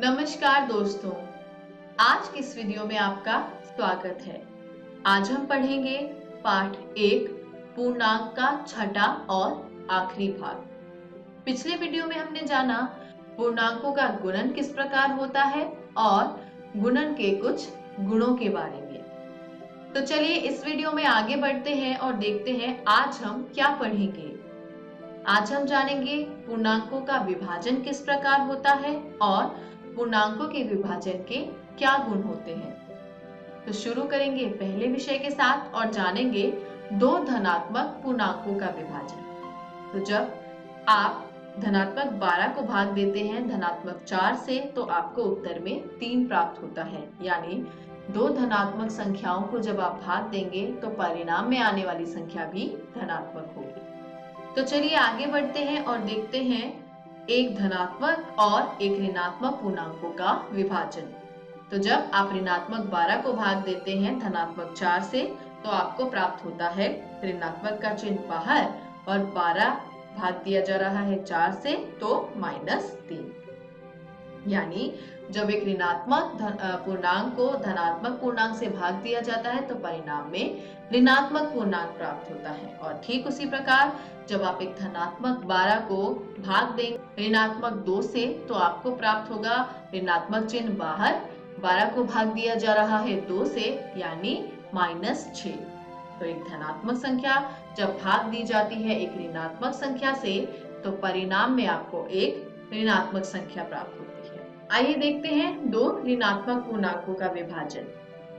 नमस्कार दोस्तों, आज की इस वीडियो में आपका स्वागत है। आज हम पढ़ेंगे पाठ 1 पूर्णांक का छठा और आखिरी भाग। पिछले वीडियो में हमने जाना पूर्णांकों का गुणन किस प्रकार होता है और गुणन के कुछ गुणों के बारे में। तो चलिए इस वीडियो में आगे बढ़ते हैं और देखते हैं आज हम क्या पढ़ेंगे। आज हम जानेंगे पूर्णांकों का विभाजन किस प्रकार होता है और पूर्णांकों के विभाजन के क्या गुण होते हैं। तो शुरू करेंगे पहले विषय के साथ और जानेंगे दो धनात्मक पूर्णांकों का विभाजन। तो जब आप धनात्मक 12 को भाग देते हैं धनात्मक 4 से तो आपको उत्तर में 3 प्राप्त होता है। यानी दो धनात्मक संख्याओं को जब आप भाग देंगे तो परिणाम में आने वाली संख्या भी धनात्मक होगी। तो चलिए आगे बढ़ते हैं और देखते हैं एक धनात्मक और एक ऋणात्मक पूर्णांकों का विभाजन। तो जब आप ऋणात्मक 12 को भाग देते हैं धनात्मक 4 से तो आपको प्राप्त होता है ऋणात्मक का चिन्ह बाहर और 12 भाग दिया जा रहा है 4 से तो -3। यानी जब एक ऋणात्मक पूर्णांक को धनात्मक पूर्णांक से भाग दिया जाता है तो परिणाम में ऋणात्मक पूर्णांक प्राप्त होता है। और ठीक उसी प्रकार जब आप एक धनात्मक 12 को भाग देंगे ऋणात्मक 2 से तो आपको प्राप्त होगा ऋणात्मक चिन्ह बाहर, 12 को भाग दिया जा रहा है 2 से यानी -6। तो एक धनात्मक संख्या जब भाग दी जाती है एक ऋणात्मक संख्या से तो परिणाम में आपको एक ऋणात्मक संख्या प्राप्त होती है। आइए देखते हैं दो ऋणात्मक पूर्णांकों का विभाजन।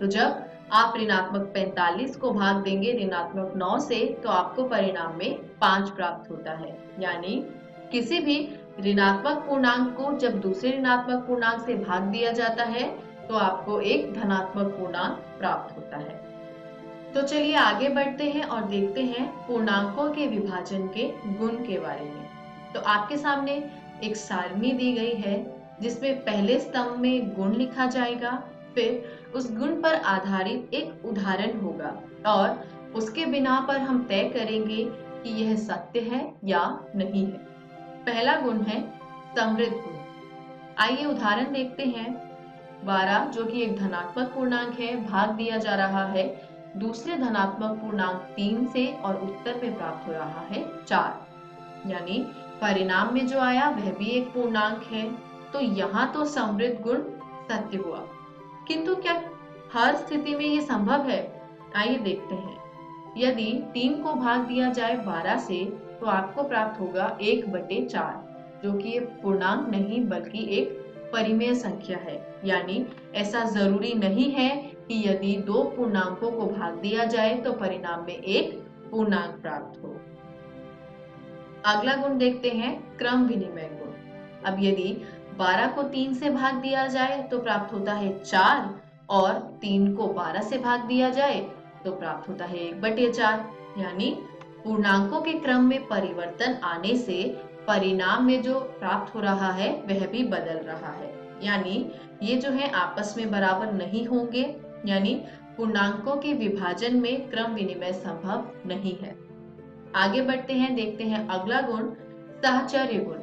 तो जब आप ऋणात्मक 45 को भाग देंगे ऋणात्मक 9 से तो आपको परिणाम में 5 प्राप्त होता है। यानी किसी भी ऋणात्मक पूर्णांक को जब दूसरे ऋणात्मक पूर्णांक से भाग दिया जाता है तो आपको एक धनात्मक पूर्णांक प्राप्त होता है। तो चलिए आगे बढ़ते हैं और देखते हैं पूर्णांकों के विभाजन के गुण के बारे में। तो आपके सामने एक सारणी दी गई है जिसमें पहले स्तंभ में गुण लिखा जाएगा, फिर उस गुण पर आधारित एक उदाहरण होगा और उसके बिना पर हम तय करेंगे कि यह सत्य है या नहीं है। पहला गुण है समृद्ध गुण। आइए उदाहरण देखते हैं। 12 जो कि एक धनात्मक पूर्णांक है भाग दिया जा रहा है दूसरे धनात्मक पूर्णांक 3 से और उत्तर में प्राप्त हो रहा है 4। यानी परिणाम में जो आया वह भी एक पूर्णांक है। तो यहाँ तो समृद्ध गुण सत्य हुआ, किंतु क्या हर स्थिति में ये संभव है? आइए देखते हैं। यदि 3 को भाग दिया जाए 12 से तो आपको प्राप्त होगा 1/4 जो कि एक पूर्णांक नहीं बल्कि एक परिमेय संख्या है। यानी ऐसा जरूरी नहीं है कि यदि दो पूर्णांकों को भाग दिया जाए तो परिणाम में एक पूर्णांक प्राप्त हो। अगला गुण देखते हैं क्रम विनिमय गुण। अब यदि 12 को 3 से भाग दिया जाए तो प्राप्त होता है 4 और 3 को 12 से भाग दिया जाए तो प्राप्त होता है 1/4। यानी पूर्णांकों के क्रम में परिवर्तन आने से परिणाम में जो प्राप्त हो रहा है वह भी बदल रहा है। यानी ये जो है आपस में बराबर नहीं होंगे। यानी पूर्णांकों के विभाजन में क्रम विनिमय संभव नहीं है। आगे बढ़ते हैं, देखते हैं अगला गुण साहचर्य गुण।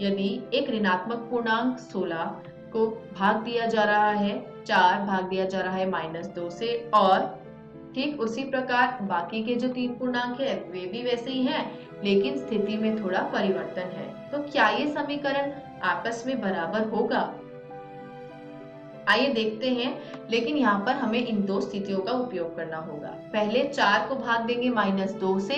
यदि एक ऋणात्मक पूर्णांक 16 को भाग दिया जा रहा है 4 भाग दिया जा रहा है -2 से और ठीक उसी प्रकार बाकी के जो 3 पूर्णांक है वे भी वैसे ही हैं लेकिन स्थिति में थोड़ा परिवर्तन है, तो क्या ये समीकरण आपस में बराबर होगा? आइए देखते हैं। लेकिन यहाँ पर हमें इन दो स्थितियों का उपयोग करना होगा। पहले 4 को भाग देंगे -2 से,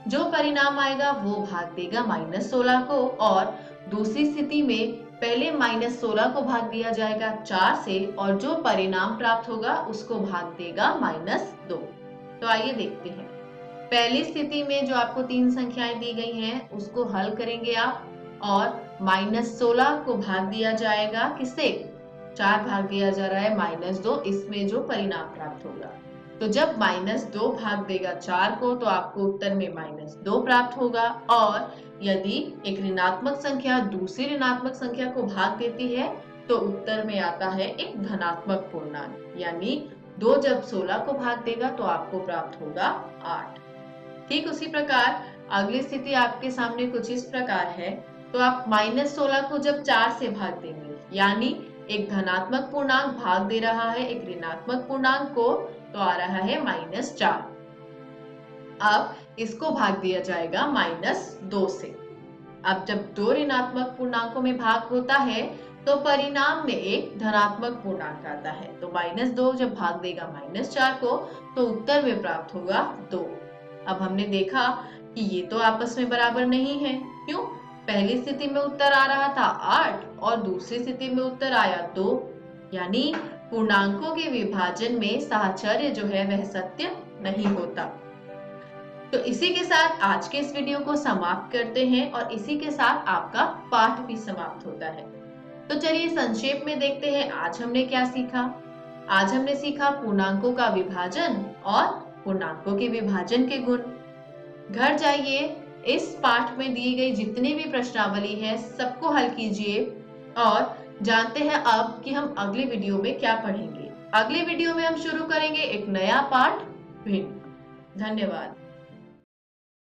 जो परिणाम आएगा वो भाग देगा -16 को और दूसरी स्थिति में पहले -16 को भाग दिया जाएगा 4 से और जो परिणाम प्राप्त होगा उसको भाग देगा -2। तो आइए देखते हैं। पहली स्थिति में जो आपको 3 संख्याएं दी गई हैं उसको हल करेंगे आप और -16 को भाग दिया जाएगा किससे? 4 भाग दिया जा रहा है -2, इसमें जो परिणाम प्राप्त होगा। तो जब -2 भाग देगा 4 को तो आपको उत्तर में -2 प्राप्त होगा। और यदि एक ऋणात्मक संख्या दूसरी ऋणात्मक संख्या को भाग देती है तो उत्तर में आता है एक धनात्मक पूर्णांक। यानी 2 जब 16 को भाग देगा तो आपको प्राप्त होगा 8। ठीक उसी प्रकार अगली स्थिति आपके सामने कुछ इस प्रकार है। तो आप -16 को जब 4 से भाग देंगे, यानी एक धनात्मक पूर्णांक भाग दे रहा है एक ऋणात्मक पूर्णांक को, तो आ रहा है -4। अब इसको भाग दिया जाएगा -2 से। अब जब दो ऋणात्मक पूर्णांकों में भाग होता है तो परिणाम में एक धनात्मक पूर्णांक आता है। तो -2 जब भाग देगा -4 को तो उत्तर में प्राप्त होगा 2। अब हमने देखा कि ये तो आपस में बराबर नहीं है। क्यों? पहली स्थिति में उत्तर आ रहा था 8 और दूसरी स्थिति में उत्तर आया 2, यानी पूर्णांकों के विभाजन में साहचर्य जो है वह सत्य नहीं होता। तो इसी के साथ आज के इस वीडियो को समाप्त करते हैं और इसी के साथ आपका पाठ भी समाप्त होता है। तो चलिए संक्षेप में देखते हैं आज हमने क्या सीखा। आज हमने सीखा पूर्णांकों का विभाजन और पूर्णांकों के विभाजन के गुण। घर जाइए, इस पाठ में दी गई जितनी भी प्रश्नावली है सबको हल कीजिए और जानते हैं अब कि हम अगले वीडियो में क्या पढ़ेंगे। अगले वीडियो में हम शुरू करेंगे एक नया पाठ भिन्न। धन्यवाद।